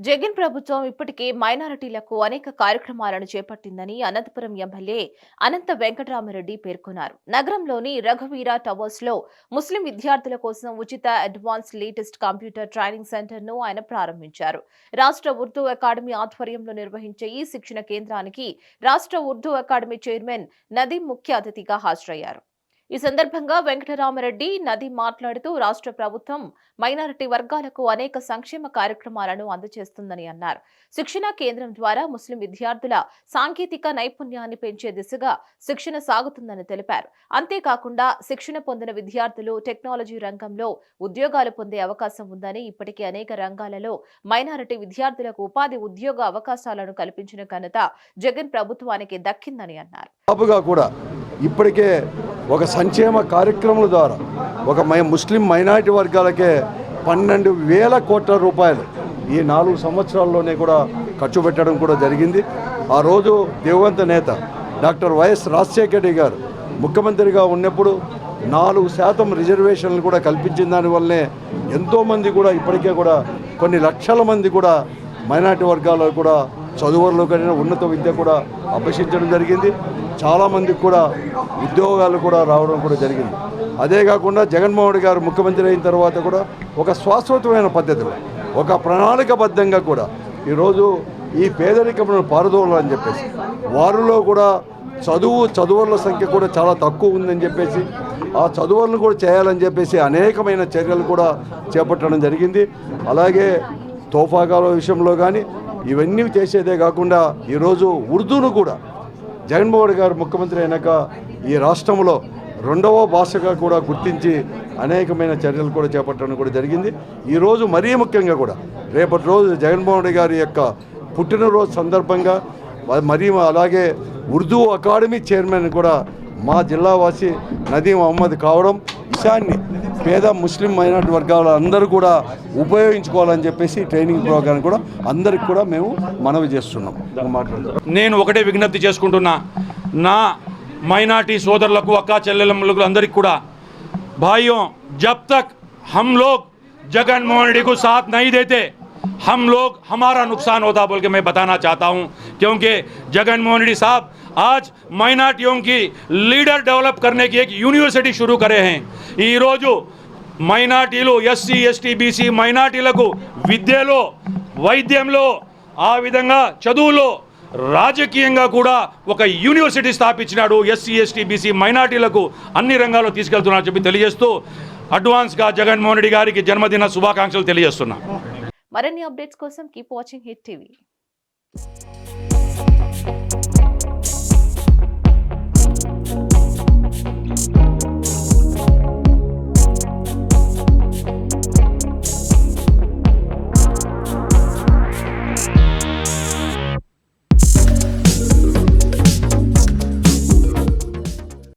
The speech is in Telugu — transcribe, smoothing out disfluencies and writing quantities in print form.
జగన్ ప్రభుత్వం ఇప్పటికే మైనారిటీలకు అనేక కార్యక్రమాలను చేపట్టిందని అనంతపురం ఎమ్మెల్యే అనంత వెంకటరామరెడ్డి పేర్కొన్నారు. నగరంలోని రఘువీర టవర్స్ లో ముస్లిం విద్యార్థుల కోసం ఉచిత advance latest computer training centre ను ఆయన ప్రారంభించారు. రాష్ట్ర ఉర్దూ అకాడమీ ఆధ్వర్యంలో నిర్వహించే ఈ శిక్షణ కేంద్రానికి రాష్ట్ర ఉర్దూ అకాడమీ చైర్మన్ నదీం ముఖ్య అతిథిగా హాజరయ్యారు. ఈ సందర్భంగా వెంకటరామరెడ్డి నదీం మాట్లాడుతూ రాష్ట్ర ప్రభుత్వం మైనారిటీ వర్గాలకు అనేక సంక్షేమ కార్యక్రమాలను అందజేస్తుందని అన్నారు. శిక్షణా కేంద్రం ద్వారా ముస్లిం విద్యార్థుల సాంకేతిక నైపుణ్యాన్ని పెంచే దిశగా శిక్షణ సాగుతుందని తెలిపారు. అంతేకాకుండా శిక్షణ పొందిన విద్యార్థులు టెక్నాలజీ రంగంలో ఉద్యోగాలు పొందే అవకాశం ఉందని, ఇప్పటికే అనేక రంగాలలో మైనారిటీ విద్యార్థులకు ఉపాధి ఉద్యోగ అవకాశాలను కల్పించిన ఘనత జగన్ ప్రభుత్వానికి దక్కిందని అన్నారు. ఇప్పటికే ఒక సంక్షేమ కార్యక్రమాల ద్వారా ఒక ముస్లిం మైనారిటీ వర్గాలకే 12,000 కోట్ల రూపాయలు ఈ 4 సంవత్సరాల్లోనే కూడా ఖర్చు పెట్టడం కూడా జరిగింది. ఆ రోజు దివంగత నేత డాక్టర్ వైఎస్ రాజశేఖర రెడ్డి గారు ముఖ్యమంత్రిగా ఉన్నప్పుడు 4% రిజర్వేషన్లు కూడా కల్పించిన దానివల్లనే ఎంతోమంది కూడా ఇప్పటికే కూడా కొన్ని లక్షల మంది కూడా మైనారిటీ వర్గాల్లో కూడా చదువుల్లో కానీ ఉన్నత విద్య కూడా అభ్యసించడం జరిగింది. చాలామందికి కూడా ఉద్యోగాలు కూడా రావడం కూడా జరిగింది. అదే కాకుండా జగన్మోహన్ రెడ్డి గారు ముఖ్యమంత్రి అయిన తర్వాత కూడా ఒక శాశ్వతమైన పద్ధతిలో ఒక ప్రణాళికబద్ధంగా కూడా ఈరోజు ఈ పేదరికమును పారదోలాలని చెప్పేసి వారిలో కూడా చదువుల సంఖ్య కూడా చాలా తక్కువ ఉందని చెప్పేసి ఆ చదువులను కూడా చేయాలని చెప్పేసి అనేకమైన చర్యలు కూడా చేపట్టడం జరిగింది. అలాగే తోఫాకాల విషయంలో కానీ ఇవన్నీ చేసేదే కాకుండా ఈరోజు ఉర్దూను కూడా జగన్మోహన్ గారు ముఖ్యమంత్రి అయినాక ఈ రాష్ట్రంలో 2వ భాషగా కూడా గుర్తించి అనేకమైన చర్యలు కూడా చేపట్టడం కూడా జరిగింది. ఈరోజు మరీ ముఖ్యంగా కూడా రేపటి రోజు జగన్మోహన్ రెడ్డి గారి యొక్క పుట్టినరోజు సందర్భంగా మరీ అలాగే ఉర్దూ అకాడమీ చైర్మన్ కూడా మా జిల్లావాసి నదీం అహ్మద్ కావడం విషయాన్ని పేద ముస్లిం మైనారిటీ వర్గాల అందరూ కూడా ఉపయోగించుకోవాలని చెప్పేసి ట్రైనింగ్ ప్రోగ్రాం కూడా అందరికి కూడా మేము మనవి చేస్తున్నాం. నేను ఒకటే విజ్ఞప్తి చేసుకుంటున్నా, నా మైనారిటీ సోదరులకు అక్కా చెల్లెళ్ళకు అందరికి కూడా, भाइयों जब तक हम लोग जगनमोहन रेड्डी को साथ नहीं देते हम लोग हमारा नुकसान होता बोल के मैं बताना चाहता हूं, क्योंकि जगनमोहन रेड्डी साहब आज మైనారిటీयों की लीडर डेवलप करने की एक यूनिवर्सिटी शुरू करे हैं. ఈ రోజు మైనారిటీలు ఎస్సీ ఎస్టీ బీసీ మైనారిటీలకు విద్యలో వైద్యంలో ఆ విధంగా చదువులో రాజకీయంగా కూడా ఒక యూనివర్సిటీ స్థాపించినాడు. ఎస్సీ ఎస్టీ బీసీ మైనారిటీలకు అన్ని రంగాల్లో తీసుకెళ్తున్నా చెప్పి తెలియజేస్తూ అడ్వాన్స్గా జగన్మోహన్ రెడ్డి గారికి జన్మదిన శుభాకాంక్షలు తెలియజేస్తున్నా. మరిన్ని అప్డేట్స్ కోసం కీప్ వాచింగ్ హిట్ టీవీ.